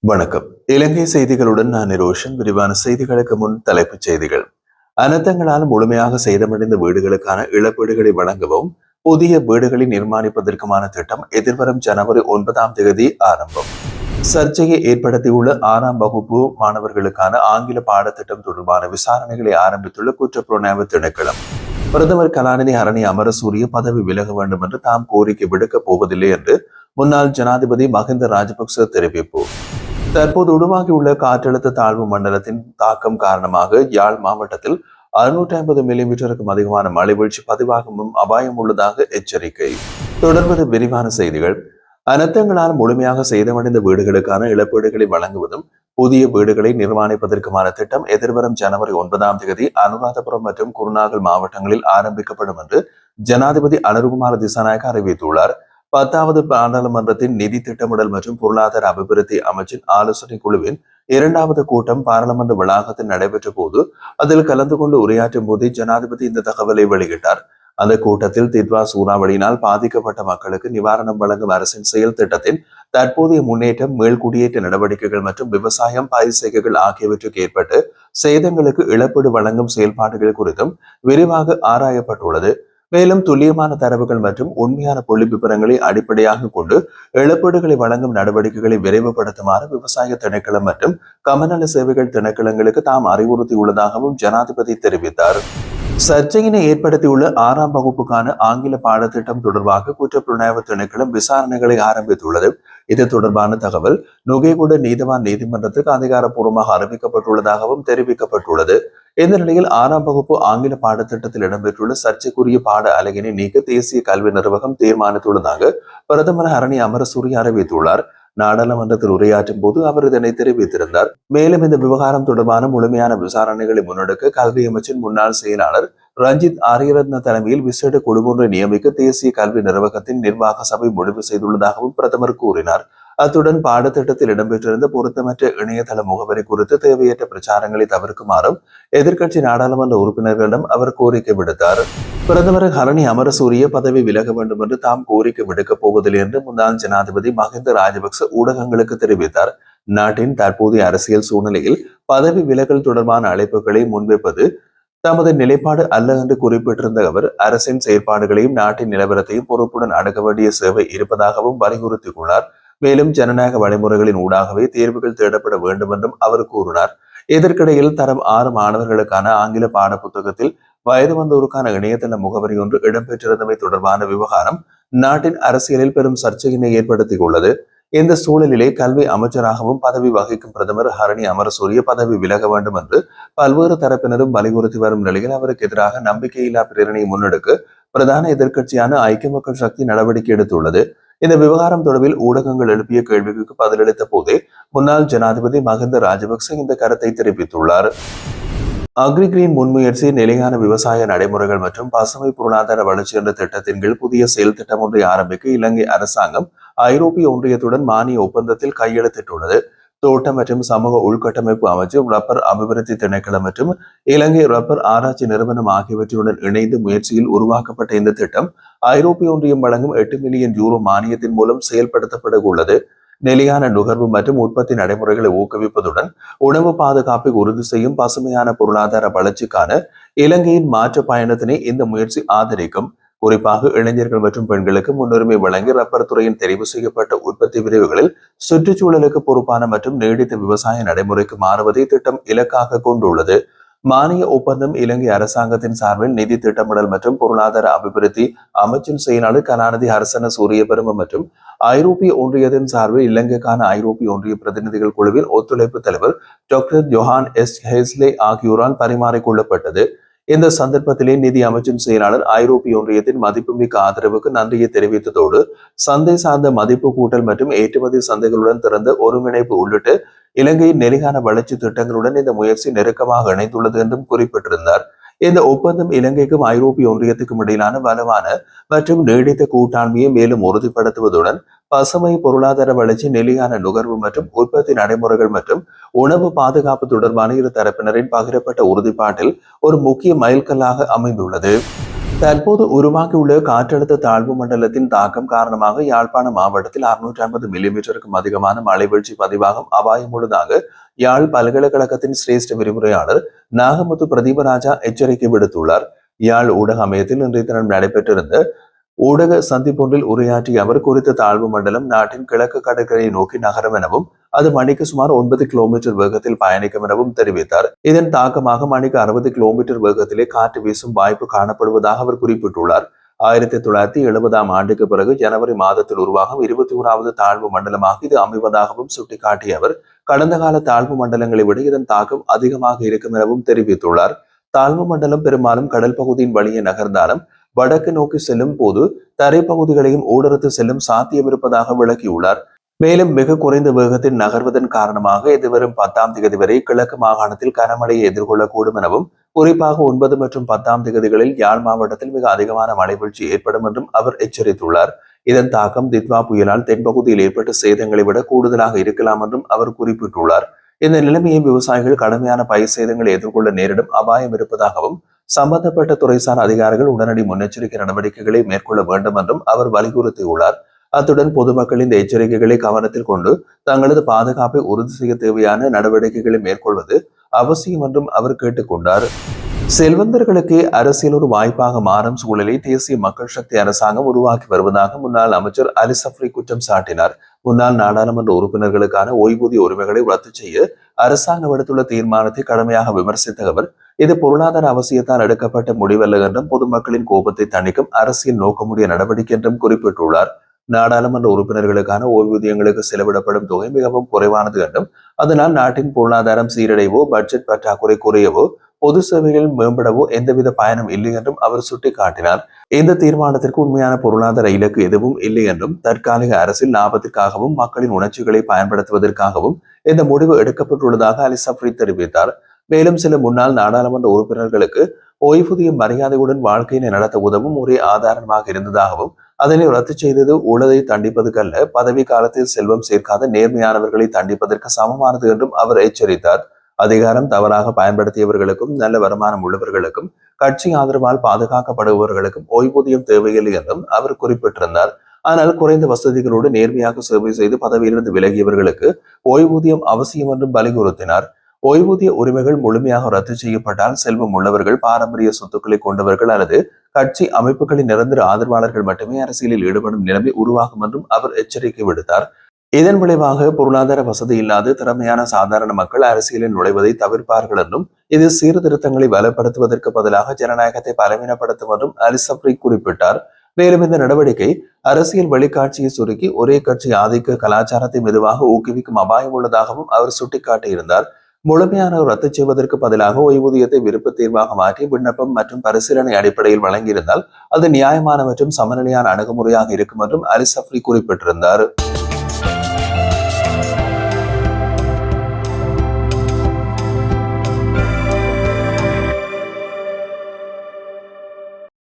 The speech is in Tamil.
வணக்கம். இலங்கை செய்திகளுடன் நான் நிரோஷன். விரிவான செய்திகளுக்கு முன் தலைப்புச் செய்திகள். அனர்த்தங்களால் முழுமையாக சேதமடைந்த வீடுகளுக்கான இழப்பீடுகளை வழங்கவும் புதிய வீடுகளை நிர்மாணிப்பதற்குமான திட்டம் எதிர்வரும் ஜனவரி 9 ஆரம்பம். சர்ச்சையை ஏற்படுத்தியுள்ள 6ஆம் வகுப்பு மாணவர்களுக்கான ஆங்கில பாடத்திட்டம் தொடர்பான விசாரணைகளை ஆரம்பித்துள்ள குற்றப்புலனாய்வு திணைக்களம். பிரதமர் கலாநிதி ஹரணி அமரசூரிய பதவி விலக வேண்டும் என்று தாம் கோரிக்கை விடுக்கப் போவதில்லை என்று முன்னாள் ஜனாதிபதி மஹிந்த ராஜபக்ச தெரிவிப்பு. தற்போது உருவாகியுள்ள காற்றழுத்த தாழ்வு மண்டலத்தின் தாக்கம் காரணமாக யாழ் மாவட்டத்தில் 650 மில்லிமீட்டருக்கும் அதிகமான மழை வீழ்ச்சி பதிவாகவும் அபாயம் உள்ளதாக எச்சரிக்கை. தொடர்வது விரிவான செய்திகள். அனர்த்தங்களால் முழுமையாக சேதமடைந்த வீடுகளுக்கான இழப்பீடுகளை வழங்குவதும் புதிய வீடுகளை நிர்மாணிப்பதற்குமான திட்டம் எதிர்வரும் ஜனவரி 9 அனுராதபுரம் மற்றும் குருநாகல் மாவட்டங்களில் ஆரம்பிக்கப்படும் என்று ஜனாதிபதி அனுருகுமார திசாநாயக்க அறிவித்துள்ளார். 10வது பாராளுமன்றத்தின் நிதி திட்டமிடல் மற்றும் பொருளாதார அபிவிருத்தி அமைச்சின் ஆலோசனை குழுவின் 2வது கூட்டம் பாராளுமன்ற வளாகத்தில் நடைபெற்ற போது அதில் கலந்து கொண்டு உரையாற்றும் போதே ஜனாதிபதி இந்த தகவலை வெளியிட்டார். அந்த கூட்டத்தில் தித்வா சூறாவளியினால் பாதிக்கப்பட்ட மக்களுக்கு நிவாரணம் வழங்கும் அரசின் செயல் திட்டத்தின் தற்போதைய முன்னேற்றம், மேல்குடியேற்ற நடவடிக்கைகள் மற்றும் விவசாயம், பயிர் செய்கைகள் ஆகியவற்றுக்கு ஏற்பட்டு சேதங்களுக்கு இழப்பீடு வழங்கும் செயல்பாடுகள் குறித்தும் விரிவாக ஆராயப்பட்டுள்ளது. மேலும் துல்லியமான தரவுகள் மற்றும் உண்மையான புள்ளி விவரங்களை அடிப்படையாக கொண்டு இழப்பீடுகளை வழங்கும் நடவடிக்கைகளை விரைவுபடுத்துமாறு விவசாய திணைக்களம் மற்றும் கமநல சேவைகள் திணைக்களங்களுக்கு தாம் அறிவுறுத்தியுள்ளதாகவும் ஜனாதிபதி தெரிவித்தார். சர்ச்சையினை ஏற்படுத்தியுள்ள 6ஆம் வகுப்புக்கான ஆங்கில பாடத்திட்டம் தொடர்பாக குற்றப்புலனாய்வு திணைக்களம் விசாரணைகளை ஆரம்பித்துள்ளது. இது தொடர்பான தகவல் நுகேகுட நீதவான் நீதிமன்றத்துக்கு அதிகாரப்பூர்வமாக அறிவிக்கப்பட்டுள்ளதாகவும் தெரிவிக்கப்பட்டுள்ளது. இந்த நிலையில் 6ஆம் வகுப்பு ஆங்கில பாடத்திட்டத்தில் இடம்பெற்றுள்ள சர்ச்சைக்குரிய பாட அலகினை நீக்க தேசிய கல்வி நிர்வாகம் தீர்மானித்துள்ளதாக பிரதமர் ஹரணி அமரசூரிய அறிவித்துள்ளார். நாடாளுமன்றத்தில் உரையாற்றும் போது அவர் இதனை தெரிவித்திருந்தார். மேலும் இந்த விவகாரம் தொடர்பான முழுமையான விசாரணைகளை முன்னெடுக்க கல்வி அமைச்சின் முன்னாள் செயலாளர் ரஞ்சித் ஆரியரத்ன தலைமையில் விசேட குழு ஒன்றை நியமிக்க தேசிய கல்வி நிர்வாகத்தின் நிர்வாக சபை முடிவு செய்துள்ளதாகவும் பிரதமர் கூறினார். அத்துடன் பாடத்திட்டத்தில் இடம்பெற்றிருந்த பொருத்தமற்ற இணையதள முகவரி குறித்து தேவையற்ற பிரச்சாரங்களை தவிர்க்குமாறும் எதிர்க்கட்சி நாடாளுமன்ற உறுப்பினர்களிடம் அவர் கோரிக்கை விடுத்தார். பிரதமர் ஹரணி அமரசூரிய பதவி விலக வேண்டும் என்று தாம் கோரிக்கை விடுக்கப் போவதில்லை என்று முன்னாள் ஜனாதிபதி மஹிந்த ராஜபக்ச ஊடகங்களுக்கு தெரிவித்தார். நாட்டின் தற்போதைய அரசியல் சூழ்நிலையில் பதவி விலகல் தொடர்பான அழைப்புகளை முன்வைப்பது தமது நிலைப்பாடு அல்ல என்று குறிப்பிட்டிருந்த அவர் அரசின் செயற்பாடுகளையும் நாட்டின் நிலவரத்தையும் பொறுப்புடன் அடக்க வேண்டிய சேவை இருப்பதாகவும் வலியுறுத்தியுள்ளார். மேலும் ஜனநாயக வழிமுறைகளின் ஊடாகவே தேர்வுகள் தேடப்பட வேண்டும் என்றும் அவர் கூறினார். இதற்கிடையில் தரம் 6 மாணவர்களுக்கான ஆங்கில பாட புத்தகத்தில் வயது வந்தோருக்கான இணையதள முகவரி ஒன்று இடம்பெற்றிருந்தமை தொடர்பான விவகாரம் நாட்டின் அரசியலில் பெரும் சர்ச்சையினை ஏற்படுத்தியுள்ளது. இந்த சூழலிலே கல்வி அமைச்சராகவும் பதவி வகிக்கும் பிரதமர் ஹரணி அமரசூரிய பதவி விலக வேண்டும் என்று பல்வேறு தரப்பினரும் வலியுறுத்தி வரும் நிலையில் அவருக்கு எதிராக நம்பிக்கையில்லா பிரேரணையை முன்னெடுக்க பிரதான எதிர்க்கட்சியான ஐக்கிய மக்கள் சக்தி நடவடிக்கை எடுத்துள்ளது. இந்த விவகாரம் தொடர்பில் ஊடகங்கள் எழுப்பிய கேள்விக்கு பதிலளித்த போதே முன்னாள் ஜனாதிபதி மஹிந்த ராஜபக்ச இந்த கருத்தை தெரிவித்துள்ளார். அக்ரி கிரீன் முன்முயற்சி, நிலையான விவசாய நடைமுறைகள் மற்றும் பசுமை பொருளாதார வளர்ச்சி என்ற திட்டத்தின் கீழ் புதிய செயல் திட்டம் ஒன்றை ஆரம்பிக்க இலங்கை அரசாங்கம் ஐரோப்பிய ஒன்றியத்துடன் மானிய ஒப்பந்தத்தில் கையெழுத்திட்டுள்ளது. தோட்டம் மற்றும் சமூக உள்கட்டமைப்பு அமைச்சு, ரப்பர் அபிவிருத்தி திணைக்களம் மற்றும் இலங்கை ரப்பர் ஆராய்ச்சி நிறுவனம் ஆகியவற்றுடன் இணைந்து முயற்சியில் உருவாக்கப்பட்ட இந்த திட்டம் ஐரோப்பிய ஒன்றியம் வழங்கும் 8 மில்லியன் யூரோ மானியத்தின் மூலம் செயல்படுத்தப்பட உள்ளது. நிலையான நுகர்வு மற்றும் உற்பத்தி நடைமுறைகளை ஊக்குவிப்பதுடன் உணவு பாதுகாப்பை உறுதி செய்யும் பசுமையான பொருளாதார வளர்ச்சிக்கான இலங்கையின் மாற்று பயணத்தினை இந்த முயற்சி ஆதரிக்கும். குறிப்பாக இளைஞர்கள் மற்றும் பெண்களுக்கு முன்னுரிமை வழங்கி ரப்பர் துறையின் தெரிவு செய்யப்பட்ட உற்பத்தி பிரிவுகளில் சுற்றுச்சூழலுக்கு பொறுப்பான மற்றும் நீடித்த விவசாய நடைமுறைக்கு மாறுவதை திட்டம் இலக்காக கொண்டுள்ளது. மானிய ஒப்பந்தம் இலங்கை அரசாங்கத்தின் சார்பில் நிதி திட்டமிடல் மற்றும் பொருளாதார அபிவிருத்தி அமைச்சின் செயலாளர் கலாநிதி ஹர்சன சூரியபெரும மற்றும் ஐரோப்பிய ஒன்றியத்தின் சார்பில் இலங்கைக்கான ஐரோப்பிய ஒன்றிய பிரதிநிதிகள் குழுவின் ஒத்துழைப்பு தலைவர் டாக்டர் ஜொஹான் எஸ் ஹெஸ்லே ஆகியோரால் பரிமாறிக்கொள்ளப்பட்டது. இந்த சந்தர்ப்பத்திலே நிதி அமைச்சின் செயலாளர் ஐரோப்பிய ஒன்றியத்தின் மதிப்புமிக்க ஆதரவுக்கு நன்றியை தெரிவித்ததோடு சந்தை சார்ந்த மதிப்பு கூட்டல் மற்றும் ஏற்றுமதி சந்தைகளுடன் திறந்த ஒருங்கிணைப்பு உள்ளிட்ட இலங்கையின் நிலையான வளர்ச்சி திட்டங்களுடன் இந்த முயற்சி நெருக்கமாக இணைந்துள்ளது என்றும் குறிப்பிட்டிருந்தார். இந்த ஒப்பந்தம் இலங்கைக்கும் ஐரோப்பிய ஒன்றியத்துக்கும் இடையிலான வலுவான மற்றும் நீடித்த கூட்டாண்மையை மேலும் உறுதிப்படுத்துவதுடன் பசுமை பொருளாதார வளர்ச்சி, நிலையான நுகர்வு மற்றும் உற்பத்தி நடைமுறைகள் மற்றும் உணவு பாதுகாப்பு தொடர்பான இரு தரப்பினரின் பகிரப்பட்ட உறுதிப்பாட்டில் ஒரு முக்கிய மைல்கல்லாக அமைந்துள்ளது. தற்போது உருவாகியுள்ள காற்றழுத்த தாழ்வு மண்டலத்தின் தாக்கம் காரணமாக யாழ்ப்பாண மாவட்டத்தில் 650 மில்லிமீட்டருக்கும் அதிகமான மழை வீழ்ச்சி பதிவாகும் அபாயம் உள்ளதாக யாழ் பல்கலைக்கழகத்தின் சிரேஷ்ட விரிவுரையாளர் நாகமுத்து பிரதீபராஜா எச்சரிக்கை விடுத்துள்ளார். யாழ் ஊடக அமையத்தில் இன்றைய தினம் நடைபெற்றிருந்த ஊடக சந்திப்பொன்றில் உரையாற்றிய அவர், குறித்த தாழ்வு மண்டலம் நாட்டின் கிழக்கு கடற்கரையை நோக்கி நகரும் எனவும் அது மணிக்கு சுமார் 9 கிலோமீட்டர் வேகத்தில் பயணிக்கும் எனவும் தெரிவித்தார். இதன் தாக்கமாக மணிக்கு 60 கிலோமீட்டர் வேகத்திலே காற்று வீசும் வாய்ப்பு காணப்படுவதாக அவர் குறிப்பிட்டுள்ளார். 1970ஆம் ஆண்டுக்கு பிறகு ஜனவரி மாதத்தில் உருவாகும் 21வது தாழ்வு மண்டலமாக இது அமைவதாகவும் சுட்டிக்காட்டிய அவர், கடந்த கால தாழ்வு மண்டலங்களை விட இதன் தாக்கம் அதிகமாக இருக்கும் எனவும் தெரிவித்துள்ளார். தாழ்வு மண்டலம் பெரும்பாலும் கடல் பகுதியின் வழியே நகர்ந்தாலும் வடக்கு நோக்கி செல்லும் போது தரைப்பகுதிகளையும் ஊடறுத்து செல்லும் சாத்தியம் இருப்பதாக விளக்கியுள்ளார். மேலும் மிக குறைந்த வேகத்தில் நகர்வதன் காரணமாக எதிர்வரும் 10ஆம் தேதி வரை கிழக்கு மாகாணத்தில் கனமழையை எதிர்கொள்ளக்கூடும் எனவும், குறிப்பாக 9 மற்றும் 10ஆம் தேதிகளில் யாழ் மாவட்டத்தில் மிக அதிகமான மழை வீழ்ச்சி ஏற்படும் என்றும் அவர் எச்சரித்துள்ளார். இதன் தாக்கம் தித்வா புயலால் தென்பகுதியில் ஏற்பட்ட சேதங்களை விட கூடுதலாக இருக்கலாம் என்றும் அவர் குறிப்பிட்டுள்ளார். இந்த நிலைமையை விவசாயிகள் கடுமையான பயிர் சேதங்களை எதிர்கொள்ள நேரிடும் அபாயம் இருப்பதாகவும், சம்பந்தப்பட்ட துறைசார் அதிகாரிகள் உடனடி முன்னெச்சரிக்கை நடவடிக்கைகளை மேற்கொள்ள வேண்டும் என்றும் அவர் வலியுறுத்தியுள்ளார். அத்துடன் பொதுமக்கள் இந்த எச்சரிக்கைகளை கவனத்தில் கொண்டு தங்களது பாதுகாப்பை உறுதி செய்ய தேவையான நடவடிக்கைகளை மேற்கொள்வது அவசியம் என்றும் அவர் கேட்டுக்கொண்டார். செல்வந்தர்களுக்கு அரசியல் ஒரு வாய்ப்பாக மாறும் சூழலை தேசிய மக்கள் சக்தி அரசாங்கம் உருவாக்கி வருவதாக முன்னாள் அமைச்சர் அலி சப்ரி குற்றம் சாட்டினார். முன்னாள் நாடாளுமன்ற உறுப்பினர்களுக்கான ஓய்வூதிய உரிமைகளை ரத்து செய்ய அரசாங்கம் எடுத்துள்ள தீர்மானத்தை கடுமையாக விமர்சித்த அவர், இது பொருளாதார அவசியத்தால் எடுக்கப்பட்ட முடிவல்ல என்றும் பொதுமக்களின் கோபத்தை தணிக்கும் அரசியல் நோக்கமுடைய நடவடிக்கை என்றும் குறிப்பிட்டுள்ளார். நாடாளுமன்ற உறுப்பினர்களுக்கான ஓய்வூதியங்களுக்கு செலவிடப்படும் தொகை மிகவும் குறைவானது என்றும், அதனால் நாட்டின் பொருளாதாரம் சீரடைவோ பட்ஜெட் பற்றாக்குறை குறையவோ பொது சேவைகள் மேம்படவோ எந்தவித பயனும் இல்லை என்றும் அவர் சுட்டிக்காட்டினார். இந்த தீர்மானத்திற்கு உண்மையான பொருளாதார இலக்கு எதுவும் இல்லை என்றும், தற்காலிக அரசியல் லாபத்திற்காகவும் மக்களின் உணர்ச்சிகளை பயன்படுத்துவதற்காகவும் இந்த முடிவு எடுக்கப்பட்டுள்ளதாக அலி சப்ரி தெரிவித்தார். மேலும் சில முன்னாள் நாடாளுமன்ற உறுப்பினர்களுக்கு ஓய்வூதியம் மரியாதையுடன் வாழ்க்கையினை நடத்த உதவும் ஒரே ஆதாரமாக இருந்ததாகவும், அதனை ரத்து செய்தது ஊழலை தண்டிப்பதற்கல்ல, பதவி காலத்தில் செல்வம் சேர்க்காத நேர்மையானவர்களை தண்டிப்பதற்கு சமமானது என்றும் அவர் எச்சரித்தார். அதிகாரம் தவறாக பயன்படுத்தியவர்களுக்கும் நல்ல வருமானம் உள்ளவர்களுக்கும் கட்சி ஆதரவால் பாதுகாக்கப்படுபவர்களுக்கும் ஓய்வூதியம் தேவையில்லை என்றும் அவர் குறிப்பிட்டிருந்தார். ஆனால் குறைந்த வசதிகளோடு நேர்மையாக சேவை செய்து பதவியிலிருந்து விலகியவர்களுக்கு ஓய்வூதியம் அவசியம் என்றும் வலியுறுத்தினார். ஓய்வூதிய உரிமைகள் முழுமையாக ரத்து செய்யப்பட்டால் செல்வம் உள்ளவர்கள், பாரம்பரிய சொத்துக்களை கொண்டவர்கள் அல்லது கட்சி அமைப்புகளின் நிரந்தர ஆதரவாளர்கள் மட்டுமே அரசியலில் ஈடுபடும் நிலைமை உருவாகும் என்றும் அவர் எச்சரிக்கை விடுத்தார். இதன் விளைவாக பொருளாதார வசதி இல்லாத திறமையான சாதாரண மக்கள் அரசியலில் நுழைவதை தவிர்ப்பார்கள் என்றும், இது சீர்திருத்தங்களை பலப்படுத்துவதற்கு பதிலாக ஜனநாயகத்தை பலவீனப்படுத்தும் என்றும் அலி சப்ரி குறிப்பிட்டார். மேலும் இந்த நடவடிக்கை அரசியல் வழிகாட்சியை சுருக்கி ஒரே கட்சி ஆதிக்க கலாச்சாரத்தை மெதுவாக ஊக்குவிக்கும் அபாயம் உள்ளதாகவும் அவர் சுட்டிக்காட்டியிருந்தார். முழுமையான ரத்து செய்வதற்கு பதிலாக ஓய்வூதியத்தை விருப்ப தீர்வாக மாற்றி விண்ணப்பம் மற்றும் பரிசீலனை அடிப்படையில் வழங்கியிருந்தால் அது நியாயமான மற்றும் சமநிலையான அணுகுமுறையாக இருக்கும் என்றும் அலி சப்ரி குறிப்பிட்டிருந்தார்.